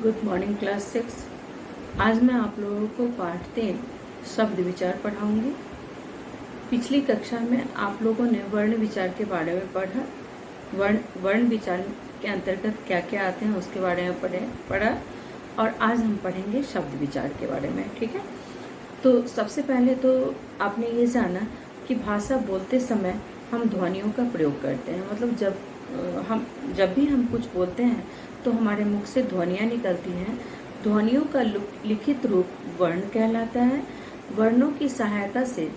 Good morning class 6। आज मैं आप लोगों को पाठ 3 शब्द विचार पढ़ाऊंगी। पिछली कक्षा में आप लोगों ने वर्ण विचार के बारे में पढ़ा। वर्ण विचार के अंतर्गत क्या क्या आते हैं उसके बारे में पढ़ा और आज हम पढ़ेंगे शब्द विचार के बारे में। ठीक है, तो सबसे पहले तो आपने ये जाना कि भाषा बोलते समय हम ध्वनियों का प्रयोग करते हैं। मतलब जब भी हम कुछ बोलते हैं तो हमारे मुख से ध्वनियाँ निकलती हैं। ध्वनियों का लिखित रूप वर्ण कहलाता है। वर्णों की सहायता से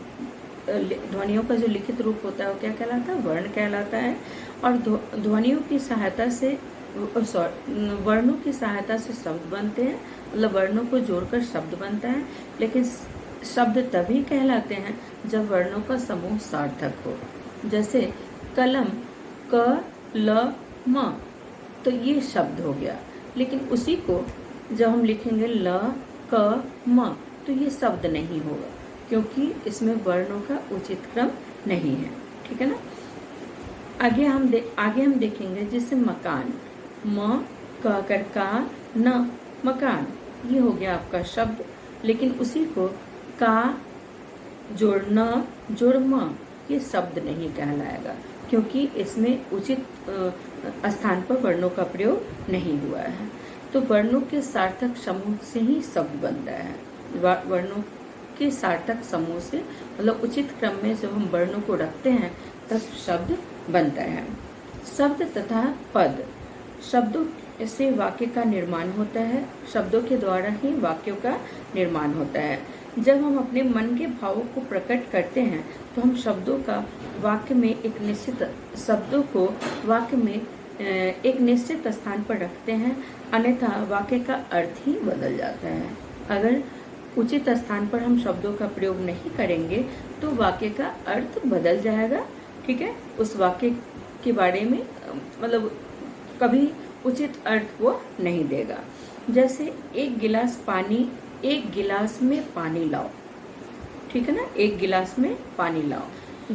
ध्वनियों का जो लिखित रूप होता है वो क्या कहलाता है? वर्ण कहलाता है। और ध्वनियों की सहायता से वर्णों की सहायता से शब्द बनते हैं। मतलब वर्णों को जोड़कर शब्द बनता है। लेकिन शब्द तभी कहलाते हैं जब वर्णों का समूह सार्थक हो। जैसे कलम, क ल म, तो ये शब्द हो गया। लेकिन उसी को जब हम लिखेंगे ल क म तो ये शब्द नहीं होगा, क्योंकि इसमें वर्णों का उचित क्रम नहीं है। ठीक है ना। आगे हम देखेंगे जैसे मकान, म क कर का न, मकान, ये हो गया आपका शब्द। लेकिन उसी को का जोड़ न जोड़ म, ये शब्द नहीं कहलाएगा, क्योंकि इसमें उचित स्थान पर वर्णों का प्रयोग नहीं हुआ है। तो वर्णों के सार्थक समूह से ही शब्द बनता है। वर्णों के सार्थक समूह से, मतलब उचित क्रम में जब हम वर्णों को रखते हैं तब शब्द बनता है। शब्द तथा पद, शब्दों से वाक्य का निर्माण होता है। शब्दों के द्वारा ही वाक्यों का निर्माण होता है। जब हम अपने मन के भावों को प्रकट करते हैं तो हम शब्दों को वाक्य में एक निश्चित स्थान पर रखते हैं, अन्यथा वाक्य का अर्थ ही बदल जाता है। अगर उचित स्थान पर हम शब्दों का प्रयोग नहीं करेंगे तो वाक्य का अर्थ बदल जाएगा। ठीक है, उस वाक्य के बारे में मतलब कभी उचित अर्थ वो नहीं देगा। जैसे एक गिलास में पानी लाओ। ठीक है ना, एक गिलास में पानी लाओ।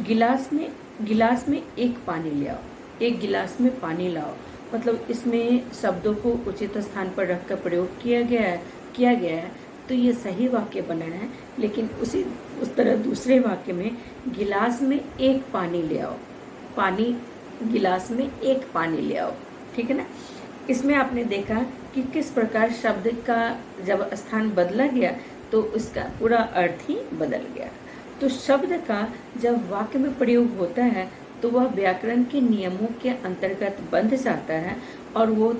गिलास में एक पानी ले आओ। एक गिलास में पानी लाओ, मतलब इसमें शब्दों को उचित स्थान पर रखकर प्रयोग किया गया है, तो ये सही वाक्य बना है। लेकिन उस तरह दूसरे वाक्य में गिलास में एक पानी ले आओ, गिलास में एक पानी ले आओ। ठीक है ना। इसमें आपने देखा कि किस प्रकार शब्द का जब स्थान बदला गया तो उसका पूरा अर्थ ही बदल गया। तो शब्द का जब वाक्य में प्रयोग होता है तो वह व्याकरण के नियमों के अंतर्गत बंध जाता है और वो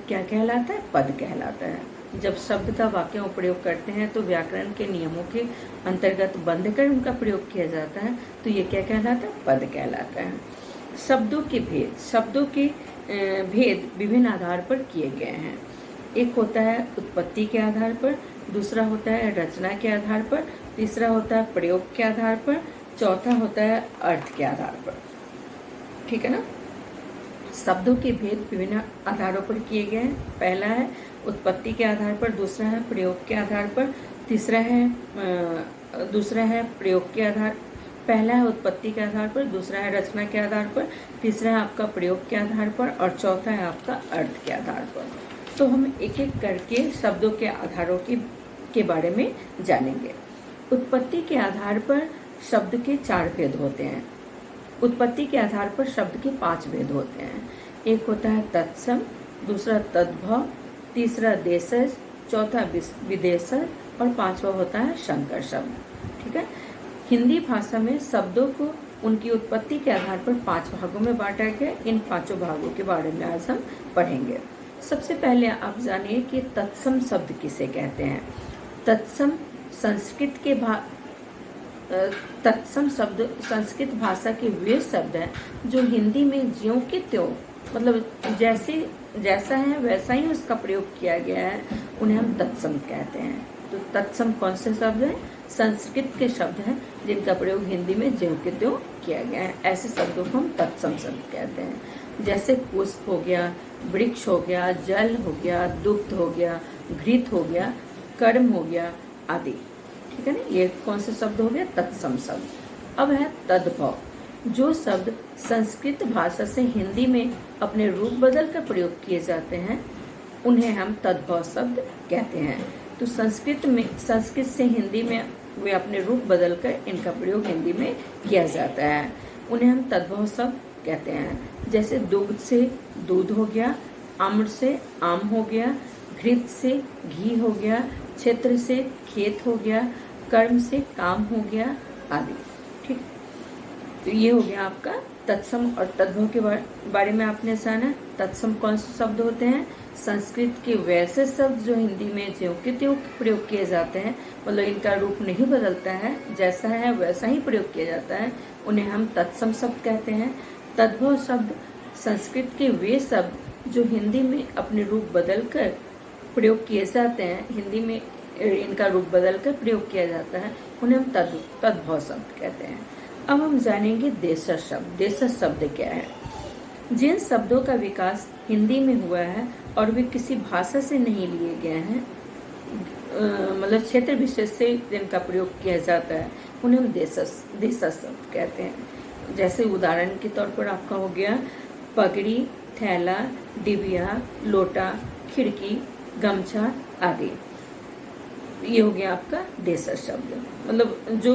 क्या कहलाता है? पद कहलाता है। जब शब्द का वाक्य में प्रयोग करते हैं तो व्याकरण के नियमों के अंतर्गत बंध कर उनका प्रयोग किया जाता है, तो ये क्या कहलाता है? पद कहलाता है। शब्दों के भेद विभिन्न आधार पर किए गए हैं। एक होता है उत्पत्ति के आधार पर, दूसरा होता है रचना के आधार पर, तीसरा होता है प्रयोग के आधार पर, चौथा होता है अर्थ के आधार पर। ठीक है ना। शब्दों के भेद विभिन्न आधारों पर किए गए हैं। पहला है उत्पत्ति के आधार पर, दूसरा है प्रयोग के आधार पर, दूसरा है प्रयोग के आधार। पहला है उत्पत्ति के आधार पर, दूसरा है रचना के आधार पर, तीसरा है आपका प्रयोग के आधार पर और चौथा है आपका अर्थ के आधार पर। तो हम एक एक करके शब्दों के आधारों के बारे में जानेंगे। उत्पत्ति के आधार पर शब्द के 4 भेद होते हैं। उत्पत्ति के आधार पर शब्द के 5 भेद होते हैं। एक होता है तत्सम, दूसरा तद्भव, तीसरा देशज, चौथा विदेशज और 5वां होता है संकर शब्द। ठीक है। हिंदी भाषा में शब्दों को उनकी उत्पत्ति के आधार पर 5 भागों में बांटा गया। इन 5 भागों के बारे में आज हम पढ़ेंगे। सबसे पहले आप जानिए कि तत्सम शब्द किसे कहते हैं। तत्सम शब्द संस्कृत भाषा के वे शब्द हैं जो हिंदी में ज्यों के त्यों, मतलब जैसा है वैसा ही उसका प्रयोग किया गया है, उन्हें हम तत्सम कहते हैं। तो तत्सम कौन से शब्द हैं? संस्कृत के शब्द हैं जिनका प्रयोग हिंदी में ज्यों के त्यों किया गया है। ऐसे शब्दों को हम तत्सम शब्द कहते हैं। जैसे पुष्प हो गया, वृक्ष हो गया, जल हो गया, दुग्ध हो गया, घृत हो गया, कर्म हो गया आदि। ठीक है ना। ये कौन से शब्द हो गया? तत्सम शब्द। अब है तद्भव, जो शब्द संस्कृत भाषा से हिंदी में अपने रूप बदल कर प्रयोग किए जाते हैं उन्हें हम तद्भव शब्द कहते हैं। तो संस्कृत से हिंदी में वे अपने रूप बदलकर इनका प्रयोग हिंदी में किया जाता है। उन्हें हम तद्भव शब्द कहते हैं। जैसे दुग्ध से दूध हो गया, आम्र से आम हो गया, घृत से घी हो गया, क्षेत्र से खेत हो गया, कर्म से काम हो गया आदि। ठीक, तो ये हो गया आपका तत्सम और तद्भव के बारे में आपने जाना। तत्सम कौन से शब्द होते हैं? संस्कृत के वैसे शब्द जो हिंदी में ज्यों के त्यों प्रयोग किए जाते हैं, मतलब इनका रूप नहीं बदलता है, जैसा है वैसा ही प्रयोग किया जाता है, उन्हें हम तत्सम शब्द कहते हैं। तद्भव शब्द संस्कृत के वे शब्द जो हिंदी में अपने रूप बदलकर प्रयोग किए जाते हैं, हिंदी में इनका रूप बदलकर प्रयोग किया जाता है, उन्हें हम तद्भव शब्द कहते हैं। अब हम जानेंगे देशज शब्द। देशज शब्द क्या है? जिन शब्दों का विकास हिंदी में हुआ है और वे किसी भाषा से नहीं लिए गए हैं, मतलब क्षेत्र विशेष से जिनका प्रयोग किया जाता है, उन्हें हम देशज शब्द कहते हैं। जैसे उदाहरण के तौर पर आपका हो गया पगड़ी, थैला, डिबिया, लोटा, खिड़की, गमछा आदि। ये हो गया आपका देशज शब्द। मतलब जो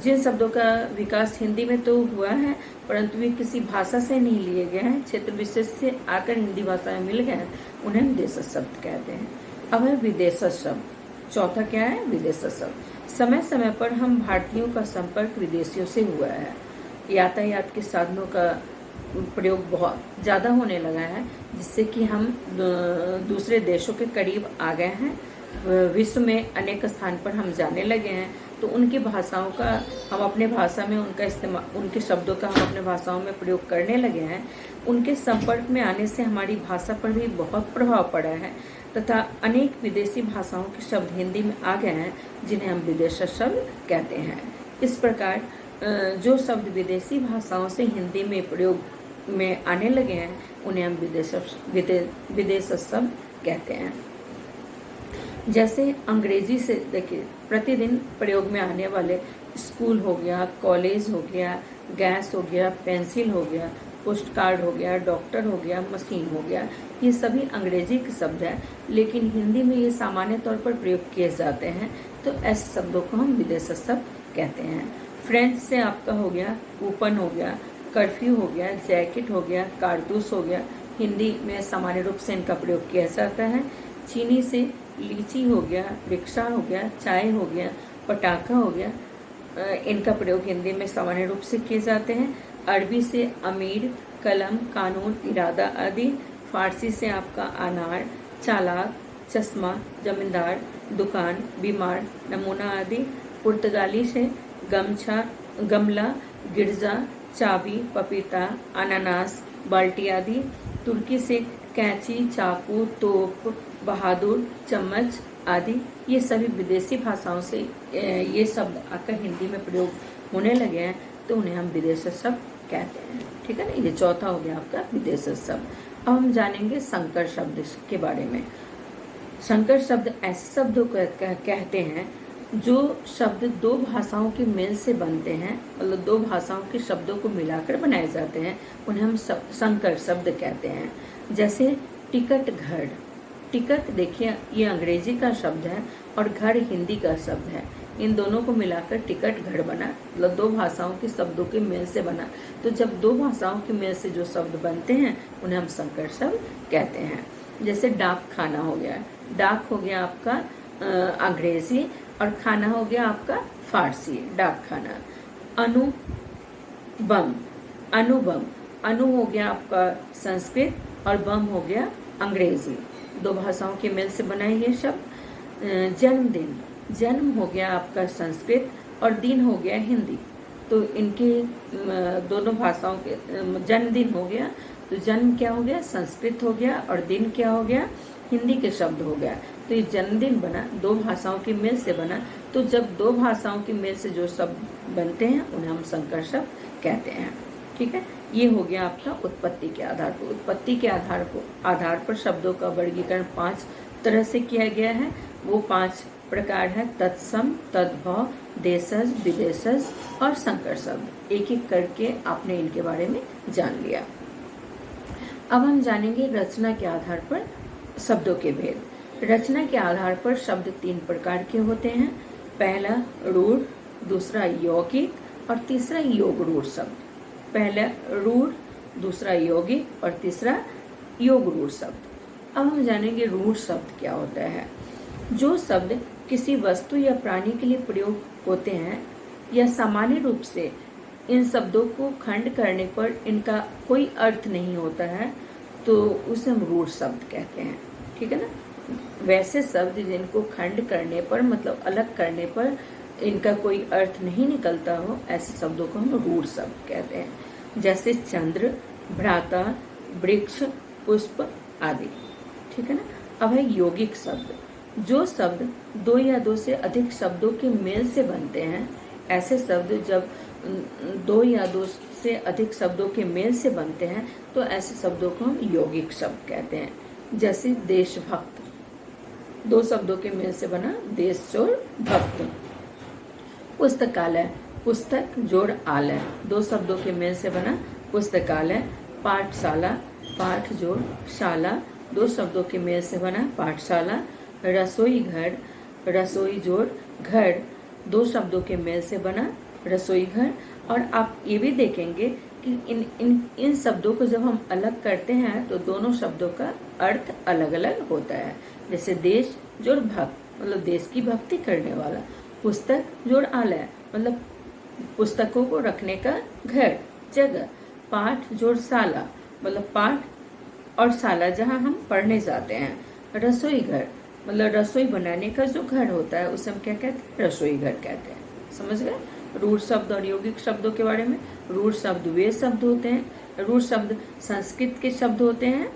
जिन शब्दों का विकास हिंदी में तो हुआ है, परंतु वे किसी भाषा से नहीं लिए गए हैं, क्षेत्र विशेष से आकर हिंदी भाषा में मिल गए हैं, उन्हें हम देशज शब्द कहते हैं। अब है विदेशज शब्द। चौथा क्या है? विदेशज शब्द। समय समय पर हम भारतीयों का संपर्क विदेशियों से हुआ है। यातायात के साधनों का प्रयोग बहुत ज़्यादा होने लगा है, जिससे कि हम दूसरे देशों के करीब आ गए हैं। विश्व में अनेक स्थान पर हम जाने लगे हैं, तो उनकी भाषाओं का हम अपने भाषा में उनका इस्तेमाल, उनके शब्दों का हम अपने भाषाओं में प्रयोग करने लगे हैं। उनके संपर्क में आने से हमारी भाषा पर भी बहुत प्रभाव पड़ा है तथा अनेक विदेशी भाषाओं के शब्द हिंदी में आ गए हैं, जिन्हें हम विदेशज शब्द कहते हैं। इस प्रकार जो शब्द विदेशी भाषाओं से हिंदी में प्रयोग में आने लगे हैं, उन्हें हम विदेशज शब्द कहते हैं। जैसे अंग्रेजी से देखिए, प्रतिदिन प्रयोग में आने वाले स्कूल हो गया, कॉलेज हो गया, गैस हो गया, पेंसिल हो गया, पोस्ट कार्ड हो गया, डॉक्टर हो गया, मशीन हो गया, ये सभी अंग्रेजी के शब्द हैं, लेकिन हिंदी में ये सामान्य तौर पर प्रयोग किए जाते हैं, तो ऐसे शब्दों को हम विदेशज शब्द कहते हैं। फ्रेंच से आपका हो गया कूपन हो गया, कर्फ्यू हो गया, जैकेट हो गया, कारतूस हो गया, हिंदी में सामान्य रूप से इनका प्रयोग किया जाता है। चीनी से लीची हो गया, रिक्शा हो गया, चाय हो गया, पटाखा हो गया, इनका प्रयोग हिंदी में सामान्य रूप से किए जाते हैं। अरबी से अमीर, कलम, कानून, इरादा आदि। फारसी से आपका अनार, चालाक, चश्मा, जमींदार, दुकान, बीमार, नमूना आदि। पुर्तगाली से गमछा, गमला, गिरजा, चाबी, पपीता, अनानास, बाल्टी आदि। तुर्की से कैंची, चाकू, तोप, बहादुर, चम्मच आदि। ये सभी विदेशी भाषाओं से ये शब्द आकर हिंदी में प्रयोग होने लगे हैं, तो उन्हें हम विदेशज शब्द कहते हैं। ठीक है ना, ये चौथा हो गया आपका विदेशज शब्द। अब हम जानेंगे संकर शब्द के बारे में। संकर शब्द ऐसे शब्दों को कहते हैं जो शब्द दो भाषाओं के मेल से बनते हैं, मतलब दो भाषाओं के शब्दों को मिलाकर बनाए जाते हैं, उन्हें हम संकर शब्द कहते हैं। जैसे टिकट, घर। टिकट देखिए, ये अंग्रेजी का शब्द है और घर हिंदी का शब्द है। इन दोनों को मिलाकर टिकट घर बना, मतलब दो भाषाओं के शब्दों के मेल से बना। तो जब दो भाषाओं के मेल से जो शब्द बनते हैं, उन्हें हम संकर शब्द कहते हैं। जैसे डाक खाना हो गया, डाक हो गया आपका अंग्रेजी और खाना हो गया आपका फारसी, डाक खाना। अनुबम, अनुबम, अनु हो गया आपका संस्कृत और बम हो गया अंग्रेजी, दो भाषाओं के मेल से बना ये शब्द। जन्मदिन, जन्म हो गया आपका संस्कृत और दिन हो गया हिंदी, तो इनके दोनों भाषाओं के जन्मदिन हो गया, तो जन्म क्या हो गया? संस्कृत हो गया और दिन क्या हो गया? हिंदी के शब्द हो गया। तो ये जन्मदिन बना, दो भाषाओं के मेल से बना। तो जब दो भाषाओं के मेल से जो शब्द बनते हैं, उन्हें हम संकर शब्द कहते हैं। ठीक है, ये हो गया आपका उत्पत्ति के आधार पर। उत्पत्ति के आधार पर शब्दों का वर्गीकरण 5 तरह से किया गया है। वो 5 प्रकार है: तत्सम, तद्भव, देशज, विदेशज और संकर शब्द। एक एक करके आपने इनके बारे में जान लिया। अब हम जानेंगे रचना के आधार पर शब्दों के भेद। रचना के आधार पर शब्द 3 प्रकार के होते हैं। पहला रूढ़, दूसरा यौगिक और तीसरा योग रूढ़ शब्द। पहला रूढ़, दूसरा यौगिक और तीसरा योग रूढ़ शब्द। अब हम जानेंगे रूढ़ शब्द क्या होता है। जो शब्द किसी वस्तु या प्राणी के लिए प्रयोग होते हैं या सामान्य रूप से इन शब्दों को खंड करने पर इनका कोई अर्थ नहीं होता है तो उसे हम रूढ़ शब्द कहते हैं। ठीक है ना। वैसे शब्द जिनको खंड करने पर मतलब अलग करने पर इनका कोई अर्थ नहीं निकलता हो, ऐसे शब्दों को हम रूढ़ शब्द कहते हैं। जैसे चंद्र, भ्राता, वृक्ष, पुष्प आदि। ठीक है ना। अब है यौगिक शब्द। जो शब्द 2 या 2 से अधिक शब्दों के मेल से बनते हैं, ऐसे शब्द जब 2 या 2 से अधिक शब्दों के मेल से बनते हैं तो ऐसे शब्दों को हम यौगिक शब्द कहते हैं। जैसे देशभक्त, 2 शब्दों के मेल से बना देश और भक्त। पुस्तकालय, पुस्तक जोड़ आलय, 2 शब्दों के मेल से बना पुस्तकालय। पाठशाला, पाठ जोड़ शाला, 2 शब्दों के मेल से बना पाठशाला। रसोई घर, रसोई जोड़ घर, 2 शब्दों के मेल से बना रसोई घर। और आप ये भी देखेंगे कि इन शब्दों को जब हम अलग करते हैं तो दोनों शब्दों का अर्थ अलग अलग होता है। जैसे देश जोड़ भक्त मतलब देश की भक्ति करने वाला। पुस्तक जोड़ आलय मतलब पुस्तकों को रखने का घर जगह। पाठ जोड़ शाला मतलब पाठ और शाला जहाँ हम पढ़ने जाते हैं। रसोई घर मतलब रसोई बनाने का जो घर होता है उसे हम क्या कहते हैं, रसोई घर कहते हैं। समझ गए रूढ़ शब्द और यौगिक शब्दों के बारे में। रूढ़ शब्द वे शब्द होते हैं, रूढ़ शब्द संस्कृत के शब्द होते हैं,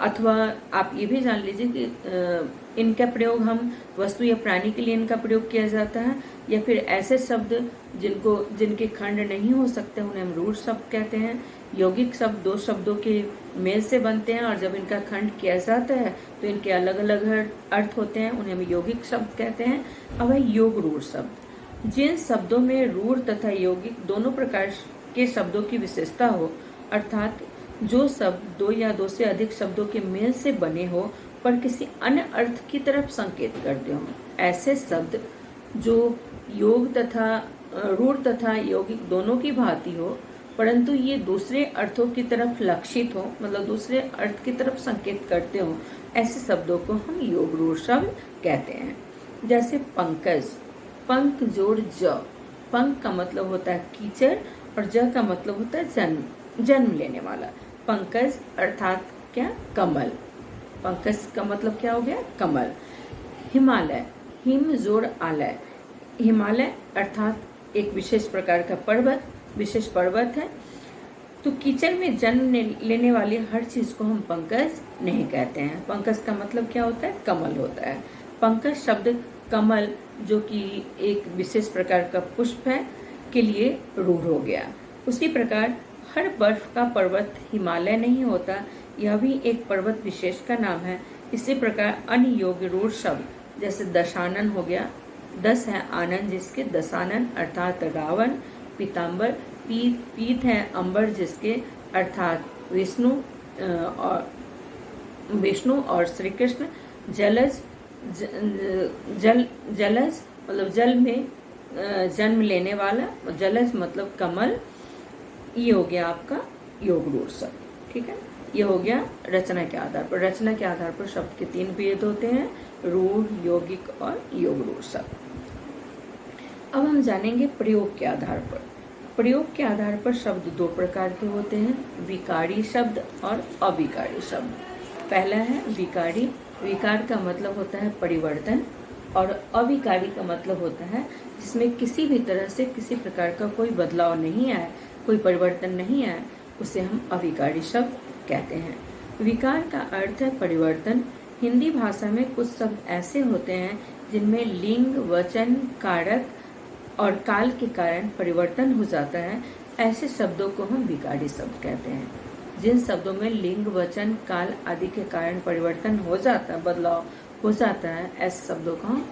अथवा आप ये भी जान लीजिए कि इनका प्रयोग हम वस्तु या प्राणी के लिए इनका प्रयोग किया जाता है, या फिर ऐसे शब्द जिनके खंड नहीं हो सकते उन्हें हम रूढ़ शब्द कहते हैं। यौगिक शब्द 2 शब्दों के मेल से बनते हैं और जब इनका खंड किया जाता है तो इनके अलग अलग अर्थ होते हैं, उन्हें हम यौगिक शब्द कहते हैं। अब है योग रूढ़ शब्द। जिन शब्दों में रूढ़ तथा यौगिक दोनों प्रकार के शब्दों की विशेषता हो, अर्थात जो शब्द 2 या 2 से अधिक शब्दों के मेल से बने हो पर किसी अन्य अर्थ की तरफ संकेत करते हो, ऐसे शब्द जो योग तथा रूढ़ तथा यौगिक दोनों की भांति हो परंतु ये दूसरे अर्थों की तरफ लक्षित हो मतलब दूसरे अर्थ की तरफ संकेत करते हो, ऐसे शब्दों को हम योग रूढ़ शब्द कहते हैं। जैसे पंकज, पंक जोड़ ज, पंक का मतलब होता है कीचड़ और ज का मतलब होता है जन्म लेने वाला। पंकज अर्थात क्या, कमल। पंकज का मतलब क्या हो गया, कमल। हिमालय, हिम जोड़ आलय, हिमालय अर्थात एक विशेष प्रकार का पर्वत, विशेष पर्वत है। तो कीचड़ में जन्म लेने वाली हर चीज को हम पंकज नहीं कहते हैं। पंकज का मतलब क्या होता है, कमल होता है। पंकज शब्द कमल जो कि एक विशेष प्रकार का पुष्प है के लिए रूढ़ हो गया। उसी प्रकार हर बर्फ का पर्वत हिमालय नहीं होता, यह भी एक पर्वत विशेष का नाम है। इसी प्रकार अन्य योग रूढ़ शब्द जैसे दशानन हो गया, 10 है आनंद जिसके दशानन अर्थात रावण। पीताम्बर, पीत है अंबर जिसके अर्थात विष्णु और श्री कृष्ण। जलज, जलज मतलब जल में जन्म लेने वाला, जलज मतलब कमल। ये हो गया आपका योग रूढ़ शब्द। ठीक है, ये हो गया रचना के आधार पर। रचना के आधार पर शब्द के 3 भेद होते हैं, रूढ़, यौगिक और योग रूढ़ शब्द। अब हम जानेंगे प्रयोग के आधार पर। प्रयोग के आधार पर शब्द 2 प्रकार के होते हैं, विकारी शब्द और अविकारी शब्द। पहला है विकारी। विकार का मतलब होता है परिवर्तन और अविकारी का मतलब होता है जिसमें किसी भी तरह से किसी प्रकार का कोई बदलाव नहीं आया, कोई परिवर्तन नहीं आया, उसे हम अविकारी शब्द कहते हैं। विकार का अर्थ है परिवर्तन। हिंदी भाषा में कुछ शब्द ऐसे होते हैं जिनमें लिंग, वचन, कारक और काल के कारण परिवर्तन हो जाता है, ऐसे शब्दों को हम विकारी शब्द कहते हैं। जिन शब्दों में लिंग, वचन, काल आदि के कारण परिवर्तन हो जाता है, बदलाव हो जाता है, ऐसे शब्दों को हम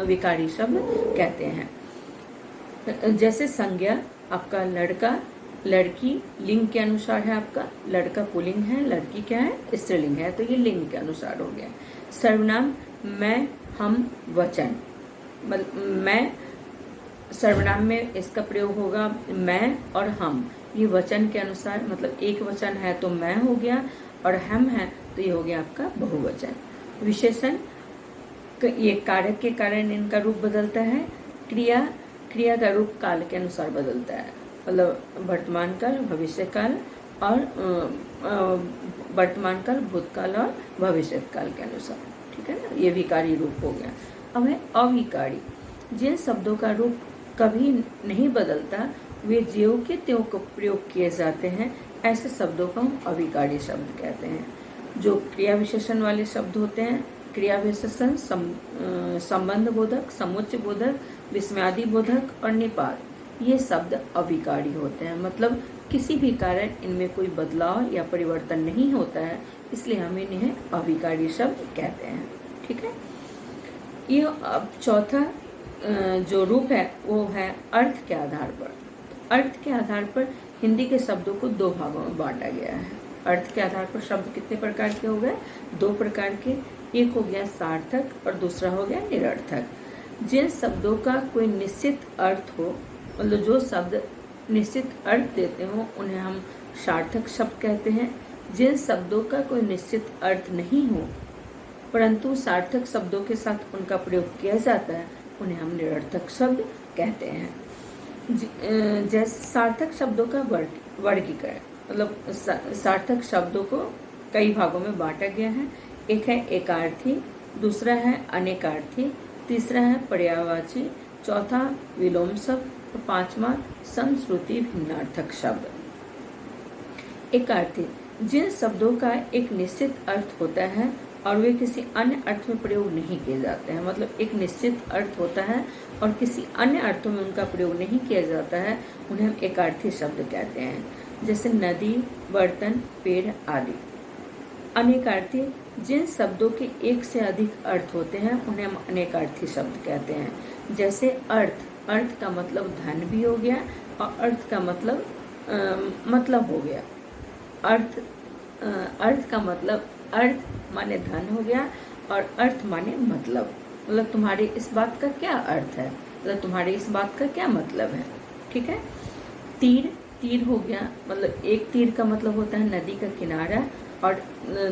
विकारी शब्द कहते हैं। जैसे संज्ञा, आपका लड़का लड़की लिंग के अनुसार है आपका, लड़का पुल्लिंग है, लड़की क्या है स्त्रीलिंग है, तो ये लिंग के अनुसार हो गया। सर्वनाम मैं, हम, वचन, मैं सर्वनाम में इसका प्रयोग होगा मैं और हम, ये वचन के अनुसार, मतलब एक वचन है तो मैं हो गया, और हम है तो ये हो गया आपका बहुवचन। विशेषण ये कारक के कारण इनका रूप बदलता है। क्रिया, क्रिया का रूप काल के अनुसार बदलता है, मतलब वर्तमान काल, भविष्य काल, और वर्तमान काल, भूतकाल और भविष्य काल के अनुसार, ठीक है ना। ये विकारी रूप हो गया। अब है अविकारी। जिन शब्दों का रूप कभी नहीं बदलता वे ज्यों के त्यों को प्रयोग किए जाते हैं, ऐसे शब्दों को हम अविकारी शब्द कहते हैं। जो क्रिया विशेषण वाले शब्द होते हैं, क्रिया विशेषण संबंध बोधक, समुच्चय बोधक, विस्मयादि बोधक और निपात, ये शब्द अविकारी होते हैं। मतलब किसी भी कारण इनमें कोई बदलाव या परिवर्तन नहीं होता है, इसलिए हम इन्हें अविकारी शब्द कहते हैं, ठीक है। ये अब चौथा जो रूप है वो है अर्थ के आधार पर। अर्थ के आधार पर हिंदी के शब्दों को दो भागों में बांटा गया है। अर्थ के आधार पर शब्द कितने प्रकार के हो गए? दो प्रकार के। एक हो गया सार्थक और दूसरा हो गया निरर्थक। जिन शब्दों का कोई निश्चित अर्थ हो, मतलब जो शब्द निश्चित अर्थ देते हो, उन्हें हम सार्थक शब्द कहते हैं। जिन शब्दों का कोई निश्चित अर्थ नहीं हो परंतु सार्थक शब्दों के साथ उनका प्रयोग किया जाता है, उन्हें हम निरर्थक शब्द कहते हैं। जैसे सार्थक शब्दों का वर्गीकरण, मतलब सार्थक शब्दों को कई भागों में बांटा गया है। एक है एकार्थी, दूसरा है अनेकार्थी, तीसरा है पर्यायवाची, चौथा विलोम शब्द, और पांचवा समश्रुति भिन्नार्थक शब्द। एकार्थी, जिन शब्दों का एक निश्चित अर्थ होता है और वे किसी अन्य अर्थ में प्रयोग नहीं किए जाते हैं, मतलब एक निश्चित अर्थ होता है और किसी अन्य अर्थों में उनका प्रयोग नहीं किया जाता है, उन्हें हम एकार्थी शब्द कहते हैं। जैसे नदी, बर्तन, पेड़ आदि। अनेकार्थी, जिन शब्दों के एक से अधिक अर्थ होते हैं उन्हें हम अनेकार्थी शब्द कहते हैं। जैसे अर्थ, अर्थ का मतलब धन भी हो गया और अर्थ का मतलब हो गया। अर्थ का मतलब अर्थ माने धन हो गया और अर्थ माने मतलब तुम्हारे इस बात का क्या अर्थ है, मतलब तुम्हारे इस बात का क्या मतलब है, ठीक है। तीर, तीर हो गया, मतलब एक तीर का मतलब होता है नदी का किनारा, और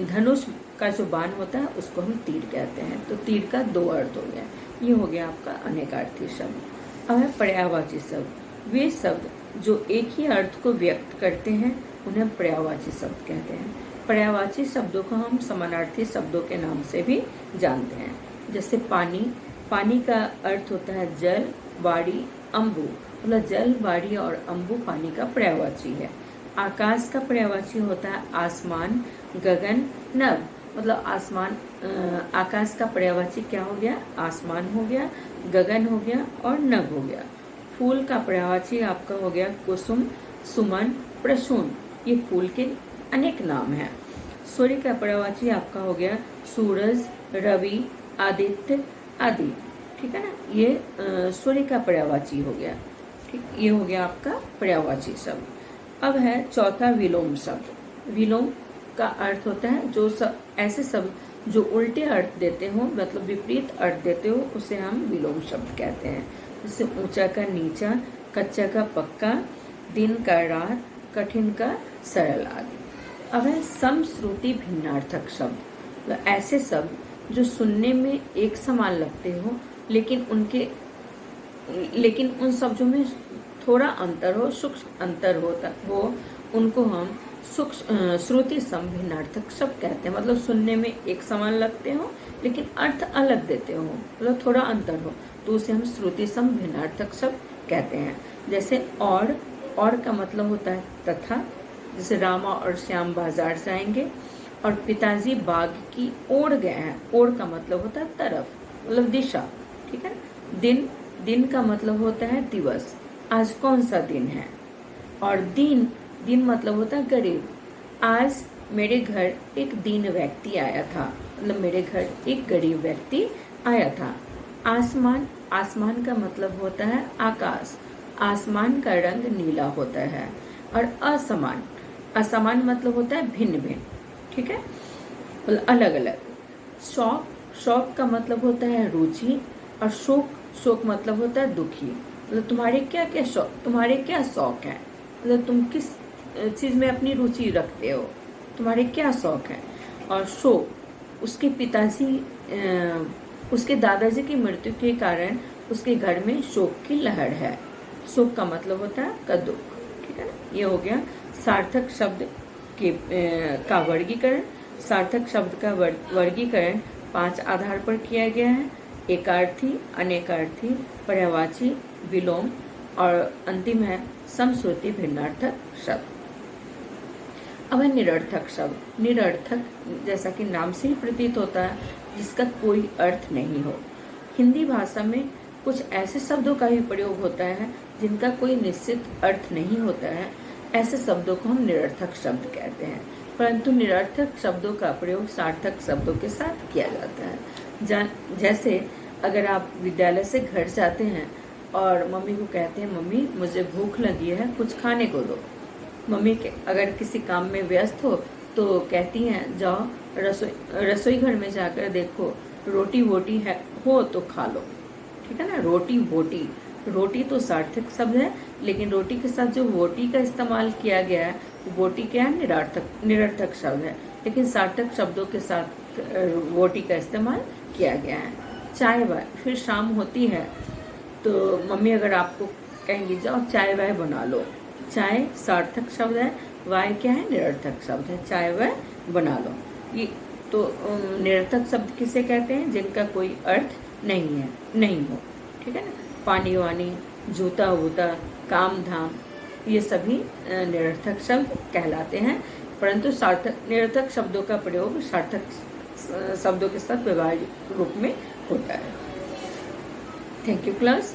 धनुष का जो बाण होता है उसको हम तीर कहते हैं। तो तीर का दो अर्थ हो गया। ये हो गया आपका अनेकार्थी शब्द। अब है पर्यायवाची शब्द। वे शब्द जो एक ही अर्थ को व्यक्त करते हैं उन्हें पर्यायवाची शब्द कहते हैं। पर्यायवाची शब्दों को हम समानार्थी शब्दों के नाम से भी जानते हैं। जैसे पानी, पानी का अर्थ होता है जल, बाड़ी, अम्बु, मतलब जल, बाड़ी और अम्बु पानी का पर्यायवाची है। आकाश का पर्यायवाची होता है आसमान, गगन, नभ, मतलब आसमान, आकाश का पर्यायवाची क्या हो गया? आसमान हो गया, गगन हो गया और नभ हो गया। फूल का पर्यायवाची आपका हो गया कुसुम, सुमन, प्रसून, ये फूल के अनेक नाम हैं। सूर्य का पर्यायवाची आपका हो गया सूरज, रवि, आदित्य आदि, ठीक है ना। ये सूर्य का पर्यायवाची हो गया, ठीक। ये हो गया आपका पर्यायवाची शब्द। अब है चौथा विलोम शब्द। विलोम का अर्थ होता है जो ऐसे शब्द जो उल्टे अर्थ देते हो, मतलब विपरीत अर्थ देते हो, उसे हम विलोम शब्द कहते हैं। जैसे ऊंचा का नीचा, कच्चा का पक्का, दिन का रात, कठिन का सरल आदि। अब है समश्रुति भिन्नार्थक शब्द, मतलब ऐसे शब्द जो सुनने में एक समान लगते हो लेकिन उन शब्दों में थोड़ा अंतर हो, सूक्ष्म अंतर हो, उनको हम श्रुति सम भिन्नार्थक शब्द कहते हैं। मतलब सुनने में एक समान लगते हो लेकिन अर्थ अलग देते हो, मतलब थोड़ा अंतर हो, तो उसे हम श्रुति सम भिन्नार्थक शब्द कहते हैं। जैसे और का मतलब होता है तथा, जैसे रामा और श्याम बाजार जाएंगे और पिताजी बाग की ओर गए हैं। ओर का मतलब होता है तरफ, मतलब दिशा, ठीक है। दिन का मतलब होता है दिवस, आज कौन सा दिन है। और दिन मतलब होता है गरीब। आज मेरे घर एक दीन व्यक्ति आया था, मतलब मेरे घर एक गरीब व्यक्ति आया था। आसमान का मतलब होता है आकाश, आसमान का रंग नीला होता है। और असमान। असमान मतलब होता है भिन्न भिन्न, ठीक है, मतलब अलग अलग। शौक, शौक का मतलब होता है रुचि, और शोक, शोक मतलब होता है दुखी। मतलब तुम्हारे क्या क्या शौक, तुम्हारे क्या शौक है, मतलब तुम किस चीज में अपनी रुचि रखते हो, तुम्हारे क्या शौक है। और शोक, उसके पिताजी उसके दादाजी की मृत्यु के कारण उसके घर में शोक की लहर है। शोक का मतलब होता है का दुख, ठीक है ना। ये हो गया सार्थक शब्द के का वर्गीकरण। सार्थक शब्द का वर्गीकरण 5 आधार पर किया गया है: एकार्थी, अनेकार्थी, पर्यायवाची, विलोम, और अंतिम है समश्रुति भिन्नार्थक शब्द। अब है निरर्थक शब्द। निरर्थक जैसा कि नाम से ही प्रतीत होता है, जिसका कोई अर्थ नहीं हो। हिंदी भाषा में कुछ ऐसे शब्दों का भी प्रयोग होता है जिनका कोई निश्चित अर्थ नहीं होता है। ऐसे शब्दों को हम निरर्थक शब्द कहते हैं, परंतु निरर्थक शब्दों का प्रयोग सार्थक शब्दों के साथ किया जाता है। जैसे अगर आप विद्यालय से घर जाते हैं और मम्मी को कहते हैं, मम्मी मुझे भूख लगी है, कुछ खाने को दो। मम्मी के अगर किसी काम में व्यस्त हो तो कहती हैं, जाओ रसोई घर में जाकर देखो, रोटी वोटी है हो तो खा लो, ठीक है ना। रोटी वोटी, रोटी तो सार्थक शब्द है, लेकिन रोटी के साथ जो वोटी का इस्तेमाल किया गया है, वोटी क्या है, निरर्थक शब्द है, लेकिन सार्थक शब्दों के साथ वोटी का इस्तेमाल किया गया है। चाय वाय, फिर शाम होती है तो मम्मी अगर आपको कहेंगी जाओ चाय वाय बना लो, चाय सार्थक शब्द है, वाय क्या है, निरर्थक शब्द है, चाय वाय बना लो। ये तो निरर्थक शब्द किसे कहते हैं, जिनका कोई अर्थ नहीं हो, ठीक है ना। पानी वानी, जूता वूता, काम धाम, ये सभी निरर्थक शब्द कहलाते हैं, परंतु सार्थक निरर्थक शब्दों का प्रयोग सार्थक शब्दों के साथ व्यवहारिक रूप में होता है। Thank you class.